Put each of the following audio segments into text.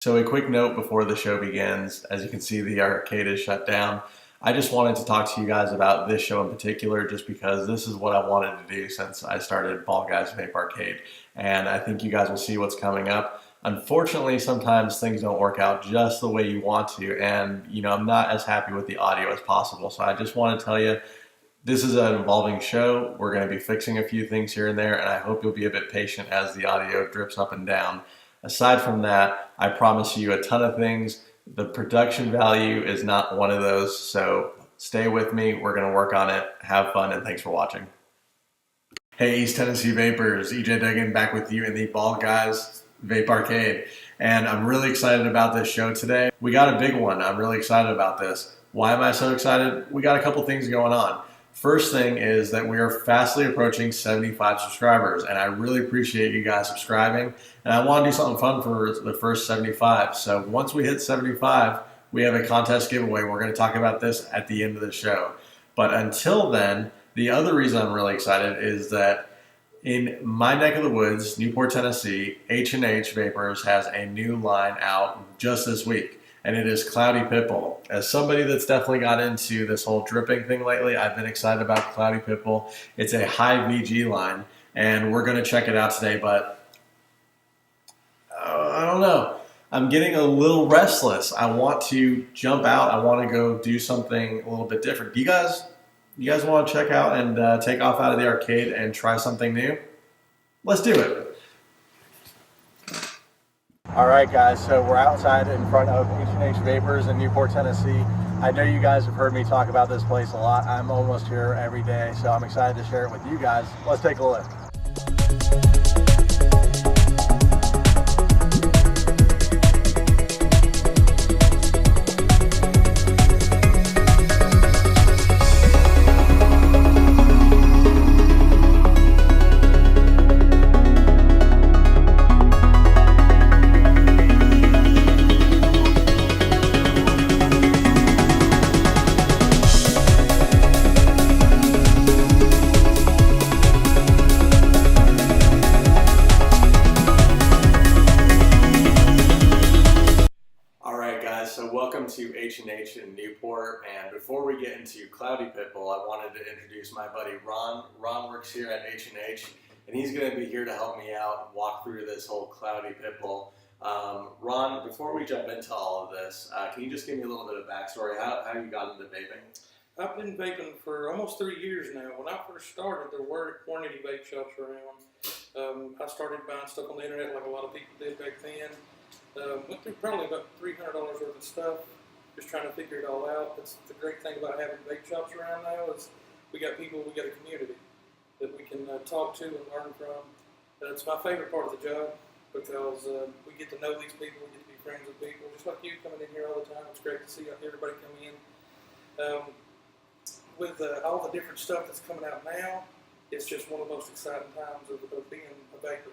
So a quick note before the show begins. As you can see, the arcade is shut down. I just wanted to talk to you guys about this show in particular just because this is what I wanted to do since I started Ball Guys Vape Arcade. And I think you guys will see what's coming up. Unfortunately, sometimes things don't work out just the way you want to. And, I'm not as happy with the audio as possible. So I just want to tell you, this is an evolving show. We're going to be fixing a few things here and there. And I hope you'll be a bit patient as the audio drips up and down. Aside from that, I promise you a ton of things. The production value is not one of those, so stay with me. We're going to work on it. Have fun, and thanks for watching. Hey, East Tennessee Vapers, EJ Duggan back with you in the Ball Guys Vape Arcade. And I'm really excited about this show today. We got a big one. I'm really excited about this. Why am I so excited? We got a couple things going on. First thing is that we are fastly approaching 75 subscribers, and I really appreciate you guys subscribing. And I want to do something fun for the first 75. So once we hit 75, we have a contest giveaway. We're going to talk about this at the end of the show. But until then, the other reason I'm really excited is that in my neck of the woods, Newport, Tennessee, H&H Vapors has a new line out just this week. And it is Cloudy Pitbull. As somebody that's definitely got into this whole dripping thing lately, I've been excited about Cloudy Pitbull. It's a high VG line, and we're going to check it out today, but I don't know. I'm getting a little restless. I want to jump out. I want to go do something a little bit different. Do you guys want to check out and take off out of the arcade and try something new? Let's do it. All right, guys, so we're outside in front of H&H Vapors in Newport, Tennessee. I know you guys have heard me talk about this place a lot. I'm almost here every day, so I'm excited to share it with you guys. Let's take a look. So welcome to H&H in Newport, and before we get into Cloudy Pitbull, I wanted to introduce my buddy Ron. Ron works here at H&H, and he's going to be here to help me out, walk through this whole Cloudy Pitbull. Ron, before we jump into all of this, can you just give me a little bit of backstory, how you got into vaping? I've been vaping for almost 3 years now. When I first started, there weren't any vape shops around. I started buying stuff on the internet like a lot of people did back then. Went through probably about $300 worth of stuff, just trying to figure it all out. That's the great thing about having vape shops around now is we got a community that we can talk to and learn from. It's my favorite part of the job because we get to know these people, we get to be friends with people, just like you coming in here all the time. It's great to see everybody come in. With all the different stuff that's coming out now, it's just one of the most exciting times of being a vapor.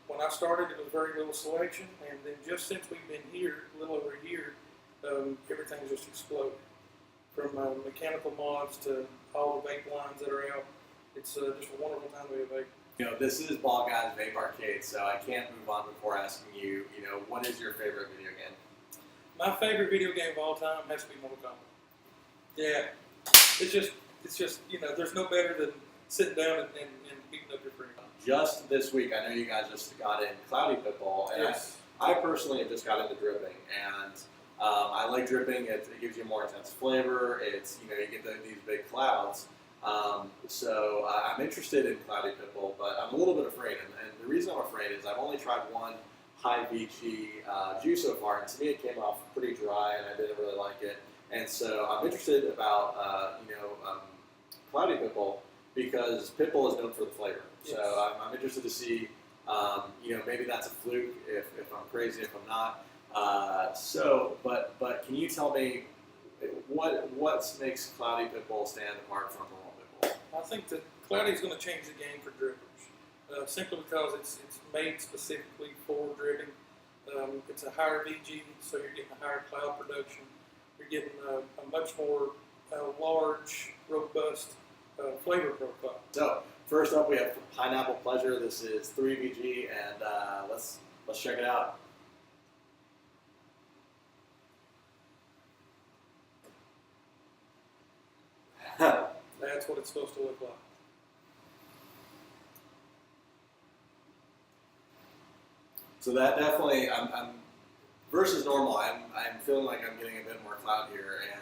When I started, it was very little selection, and then just since we've been here, a little over a year, everything's just exploded. From mechanical mods to all the vape lines that are out, it's just a wonderful time to be a vape. This is Ball Guys Vape Arcade, so I can't move on before asking you, what is your favorite video game? My favorite video game of all time has to be Mortal Kombat. Yeah, it's just there's no better than sitting down and beating up your friend. Just this week, I know you guys just got in Cloudy Pitbull, and yes. I personally have just got into dripping, and I like dripping. It gives you a more intense flavor. It's you get these big clouds. So I'm interested in Cloudy Pitbull, but I'm a little bit afraid, and the reason I'm afraid is I've only tried one high VG juice so far, and to me it came off pretty dry, and I didn't really like it. And so I'm interested about Cloudy Pitbull because Pitbull is known for the flavor. Yes. So I'm interested to see, maybe that's a fluke if I'm crazy, if I'm not. But can you tell me what makes Cloudy Pitbull stand apart from normal Pitbull? I think that Cloudy is going to change the game for drippers, simply because it's made specifically for dripping. It's a higher VG, so you're getting a higher cloud production. You're getting a much more large, robust flavor profile. So first up, we have Pineapple Pleasure. This is 3VG, and let's check it out. that's what it's supposed to look like. So that definitely, I'm versus normal. I'm feeling like I'm getting a bit more cloud here, and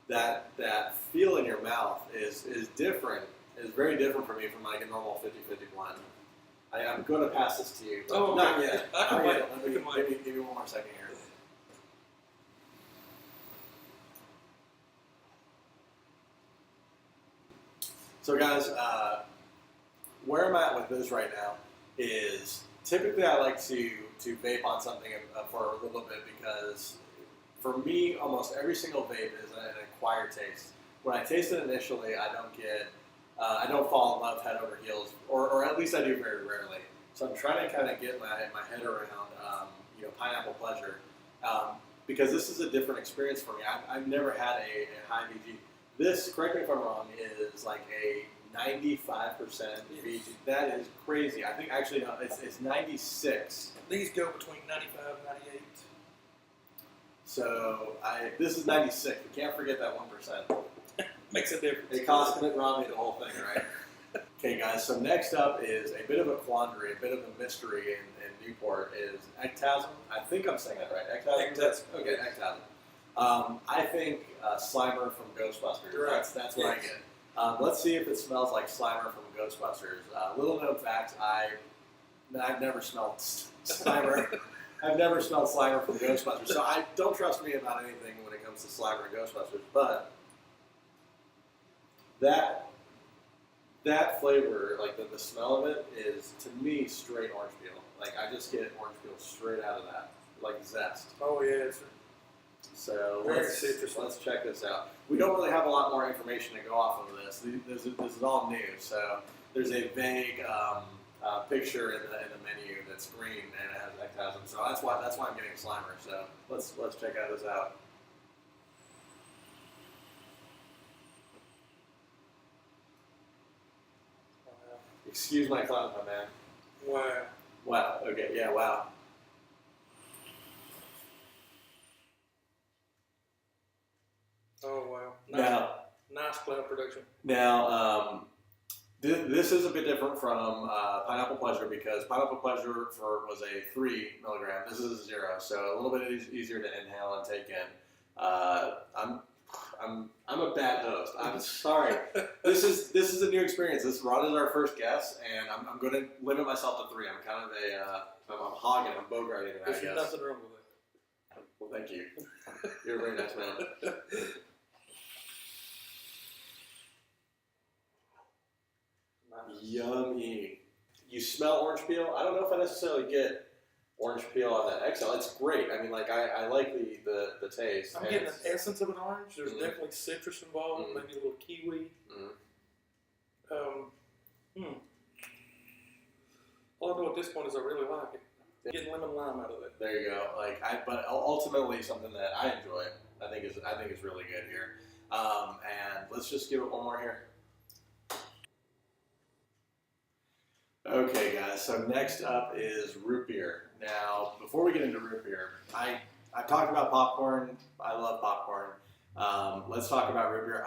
that feel in your mouth is different. Is very different for me from like a normal 50-50 blend. I'm going to pass this to you. Oh, not okay. yet. I can Not wait. yet. I can wait. Give me one more second here. So guys, where I'm at with this right now is typically I like to vape on something for a little bit because for me, almost every single vape is an acquired taste. When I taste it initially, I don't fall in love head over heels, or at least I do very rarely. So I'm trying to kind of get my head around, pineapple pleasure, because this is a different experience for me. I've never had a high VG. This, correct me if I'm wrong, is like a 95% VG. That is crazy. I think actually no, it's 96. These go between 95 and 98. So this is 96. We can't forget that 1%. Makes a difference. It cost Mitt Romney the whole thing, right? Okay, guys. So next up is a bit of a quandary, a bit of a mystery in Newport is Ectasm. I think I'm saying that right. Ectasm. Okay, Ectasm. I think Slimer from Ghostbusters. Right. That's what I get. Let's see if it smells like Slimer from Ghostbusters. Little known fact: I've never smelled Slimer. I've never smelled Slimer from Ghostbusters, so I don't trust me about anything when it comes to Slimer and Ghostbusters. But that flavor, like the smell of it, is to me straight orange peel. Like I just get orange peel straight out of that, like zest. Oh yeah, it's So very citrus. let's check this out. We don't really have a lot more information to go off of this. This is all new. So there's a vague picture in the menu that's green and it has Ectasm. So that's why I'm getting Slimer. So let's check this out. Excuse my clown, my man. Wow. Wow. Okay. Yeah. Wow. Oh wow. Nice cloud production. Now, this is a bit different from Pineapple Pleasure because Pineapple Pleasure was a 3 milligram. This is a 0, so a little bit easier to inhale and take in. I'm a bad host. I'm sorry. This is a new experience. Ron is our first guest, and I'm going to limit myself to 3. I'm kind of I'm hogging. I'm bogarting it, I guess. There's nothing wrong with it. Well, thank you. You're a very nice man. Yummy. You smell orange peel? I don't know if I necessarily get orange peel on that XL. It's great. I mean, like I like the taste. I'm getting an essence of an orange. There's definitely citrus involved, maybe a little kiwi. All I know at this point is I really like it. Getting lemon lime out of it. There you go. But ultimately something that I enjoy. I think is really good here. And let's just give it one more here. Okay, guys, so next up is root beer. Now, before we get into root beer, I talked about popcorn. I love popcorn. Let's talk about root beer.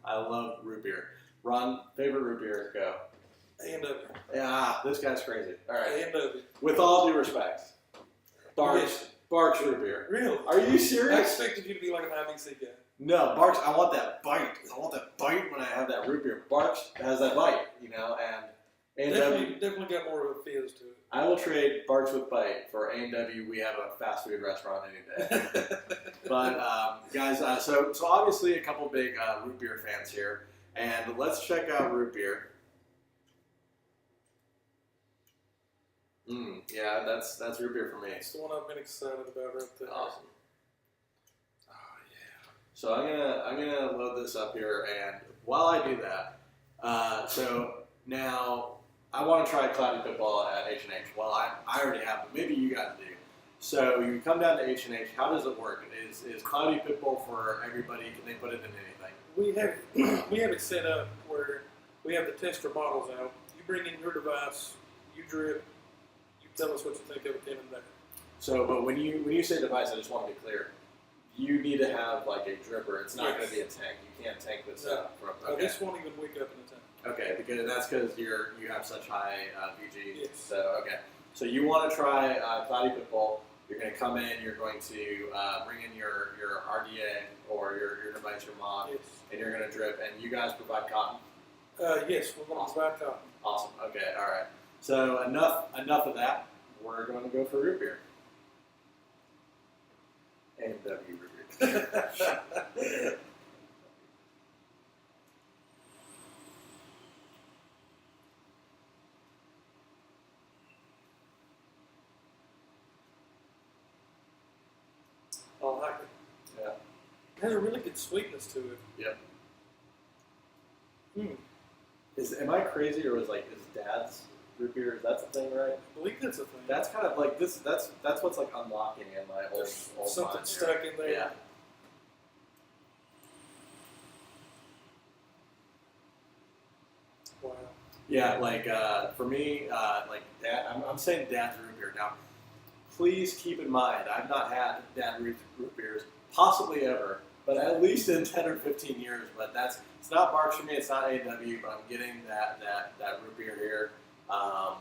I love root beer. Ron, favorite root beer? Go. A&W. Yeah, this guy's crazy. All right. A&W. With all due respect, Barks root beer. Really? Are you I serious? expected you to be like an IBC guy. No, Barks, I want that bite. I want that bite when I have that root beer. Barks has that bite, and Definitely got more of a fizz to it. I will trade Barks with Bite for A&W. We have a fast food restaurant any day. But guys, so obviously a couple big root beer fans here, and let's check out root beer. Yeah, that's root beer for me. It's the one I've been excited about right there. Awesome. Oh yeah. So I'm gonna load this up here, and while I do that, so now. I want to try Cloudy Pitbull at H&H. Well, I already have, but maybe you guys do. So you come down to H&H. How does it work? Is Cloudy Pitbull for everybody? Can they put it in anything? We have it set up where we have the tester bottles out. You bring in your device, you drip, you tell us what you think of it then and there. So, but when you say device, I just want to be clear. you need to have like a dripper. It's not Yes. going to be a tank. You can't tank this No. up. Okay. This won't even wake up in the tank. Okay, because that's because you have such high VG. Yes. So okay, so you want to try Cloudy Pitbull. You're going to come in. You're going to bring in your RDA or your device, your mod, Yes. and you're going to drip. And you guys provide cotton. Yes, we're going to provide cotton. Awesome. Okay. All right. So enough of that. We're going to go for root beer. A&W root beer. I like it. Yeah. It has a really good sweetness to it. Yep. Hmm. Am I crazy or is Dad's root beer? Is that the thing, right? I believe that's a thing. That's kind of like this. That's what's like unlocking in my old Something mind stuck here. in there. Yeah. Wow. Yeah, for me, Dad. I'm saying Dad's root beer now. Please keep in mind, I've not had Dad root beers, possibly ever, but at least in 10 or 15 years. But it's not Barks for me. It's not AW, but I'm getting that root beer here. I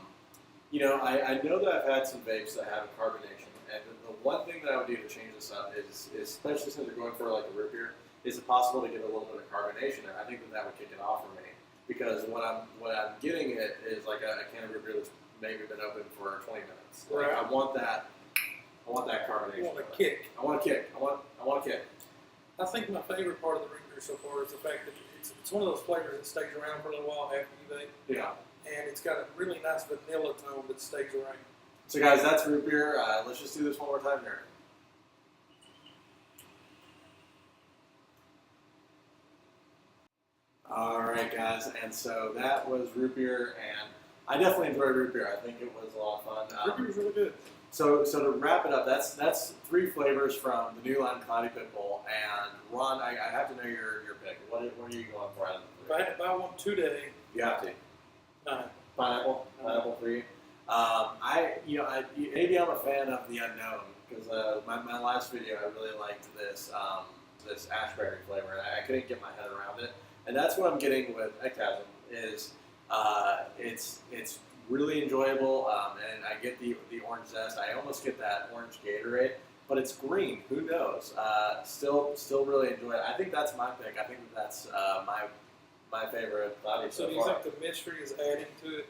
know that I've had some vapes that have carbonation, and the one thing that I would do to change this up is especially since they're going for like a root beer, is it possible to get a little bit of carbonation there? I think that would kick it off for me, because what I'm getting it is like a can of root beer that's maybe been open for 20 minutes. Like, Right. I want that carbonation. You want a kick. I want a kick. I want a kick. I think my favorite part of the root beer so far is the fact that it's one of those flavors that stays around for a little while after you vape, Yeah. and it's got a really nice vanilla tone that stays around. So guys, that's root beer. Let's just do this one more time here. All right, guys, and so that was root beer, and I definitely enjoyed root beer. I think it was a lot of fun. Root beer's really good. So to wrap it up, that's 3 flavors from the new line Cloudy Pitbull. And Ron, I have to know your pick. What are you going for out of If the I 3? had to buy one today, You have to. Pineapple for you. Maybe I'm a fan of the unknown, because my last video I really liked this ashberry flavor, and I couldn't get my head around it. And that's what I'm getting with Ectasm. Is it's really enjoyable, and I get the orange zest. I almost get that orange Gatorade, but it's green. Who knows? Still really enjoy it. I think that's my pick. I think that's my favorite Cloudy so so do you far. think the mystery is adding to it?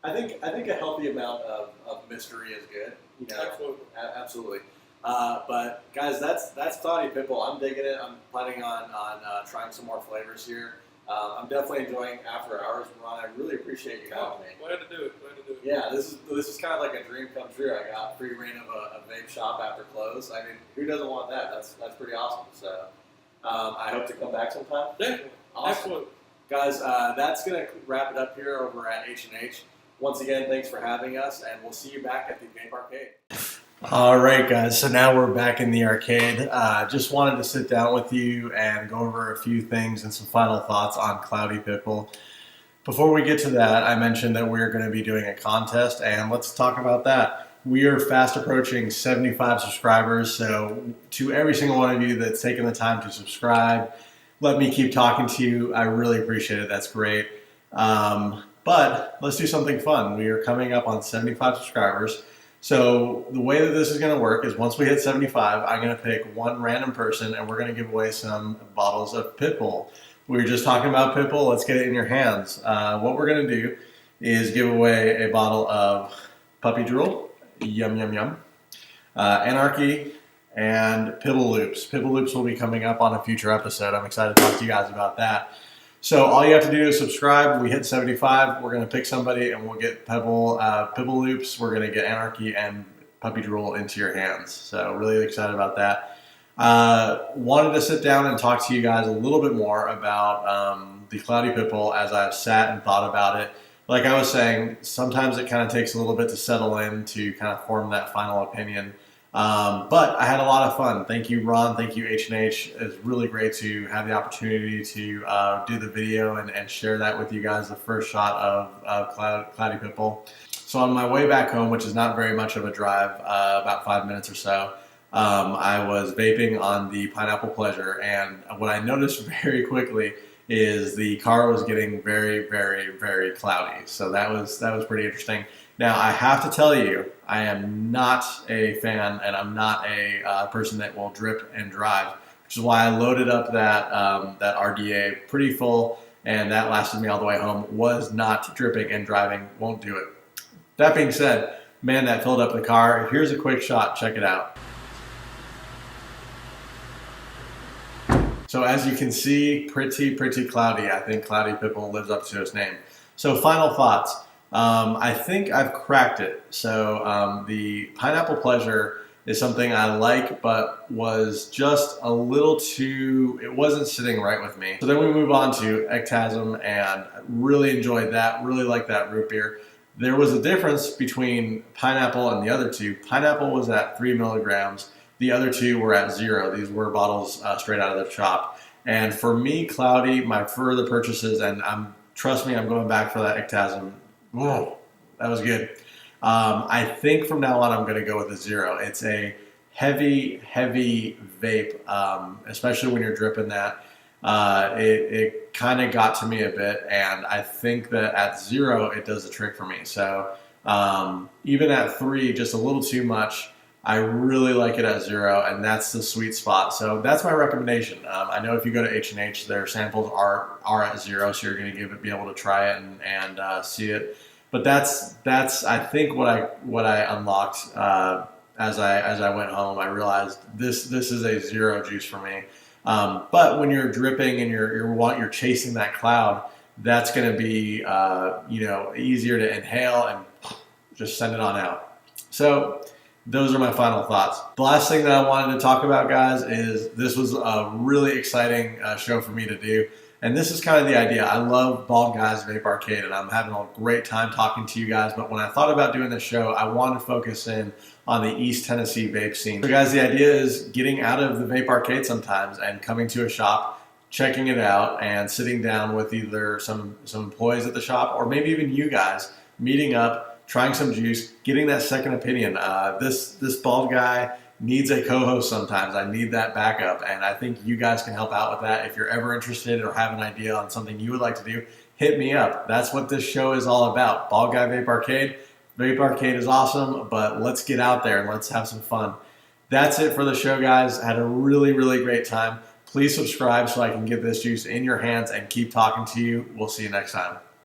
I think a healthy amount of mystery is good. Absolutely. Absolutely. But guys, that's Cloudy Pitbull. I'm digging it. I'm planning on trying some more flavors here. I'm definitely enjoying After Hours, Ron. I really appreciate you helping me. Glad to do it. Yeah, this is kind of like a dream come true. I got free reign of a vape shop after close. I mean, who doesn't want that? That's pretty awesome. So I hope to come back sometime. Definitely. Awesome. Absolutely. Guys, that's going to wrap it up here over at H&H. Once again, thanks for having us, and we'll see you back at the Vape Arcade. All right, guys, so now we're back in the arcade. Just wanted to sit down with you and go over a few things and some final thoughts on Cloudy Pitbull. Before we get to that, I mentioned that we're going to be doing a contest, and let's talk about that. We are fast approaching 75 subscribers, so to every single one of you that's taken the time to subscribe, let me keep talking to you. I really appreciate it. That's great. But let's do something fun. We are coming up on 75 subscribers. So the way that this is going to work is once we hit 75, I'm going to pick one random person, and we're going to give away some bottles of Pitbull. We were just talking about Pitbull. Let's get it in your hands. What we're going to do is give away a bottle of Puppy Drool, Yum Yum Yum, Anarchy, and Pitbull Loops. Pitbull Loops will be coming up on a future episode. I'm excited to talk to you guys about that. So all you have to do is subscribe. We hit 75. We're going to pick somebody, and we'll get Pitbull Loops. We're going to get Anarchy and Puppy Drool into your hands. So really excited about that. Wanted to sit down and talk to you guys a little bit more about the Cloudy Pitbull as I've sat and thought about it. Like I was saying, sometimes it kind of takes a little bit to settle in to kind of form that final opinion. But I had a lot of fun. Thank you, Ron. Thank you, H&H. It's really great to have the opportunity to do the video and share that with you guys, the first shot of Cloudy Pitbull. So on my way back home, which is not very much of a drive, about 5 minutes or so, I was vaping on the Pineapple Pleasure, and what I noticed very quickly is the car was getting very, very, very cloudy. So that was pretty interesting. Now I have to tell you, I am not a fan, and I'm not a person that will drip and drive, which is why I loaded up that RDA pretty full, and that lasted me all the way home. Was not dripping and driving, won't do it. That being said, man, that filled up the car. Here's a quick shot. Check it out. So as you can see, pretty cloudy. I think Cloudy Pitbull lives up to its name. So final thoughts. I think I've cracked it. So the Pineapple Pleasure is something I like, but was just a little too, it wasn't sitting right with me. So then we move on to Ectasm, and really enjoyed that, really like that root beer. There was a difference between Pineapple and the other two. Pineapple was at 3 milligrams. The other two were at 0. These were bottles straight out of the shop. And for me, Cloudy, my further purchases, and trust me, I'm going back for that Ectasm. Whoa, that was good. I think from now on, I'm going to go with a 0. It's a heavy vape, especially when you're dripping that. It kind of got to me a bit, and I think that at 0, it does the trick for me. So even at 3, just a little too much. I really like it at 0, and that's the sweet spot. So that's my recommendation. I know if you go to H&H, their samples are at 0, so you're going to be able to try it and see it. But that's I think what I unlocked as I went home. I realized this is a 0 juice for me. But when you're dripping and you're chasing that cloud, that's going to be easier to inhale and just send it on out. So those are my final thoughts. The last thing that I wanted to talk about, guys, is this was a really exciting show for me to do. And this is kind of the idea. I love Bald Guys Vape Arcade, and I'm having a great time talking to you guys. But when I thought about doing this show, I wanted to focus in on the East Tennessee vape scene. So guys, the idea is getting out of the Vape Arcade sometimes and coming to a shop, checking it out, and sitting down with either some employees at the shop, or maybe even you guys, meeting up, trying some juice, getting that second opinion. This bald guy needs a co-host sometimes. I need that backup, and I think you guys can help out with that. If you're ever interested or have an idea on something you would like to do, hit me up. That's what this show is all about. Bald Guy Vape Arcade. Vape Arcade is awesome, but let's get out there and let's have some fun. That's it for the show, guys. I had a really great time. Please subscribe so I can get this juice in your hands and keep talking to you. We'll see you next time.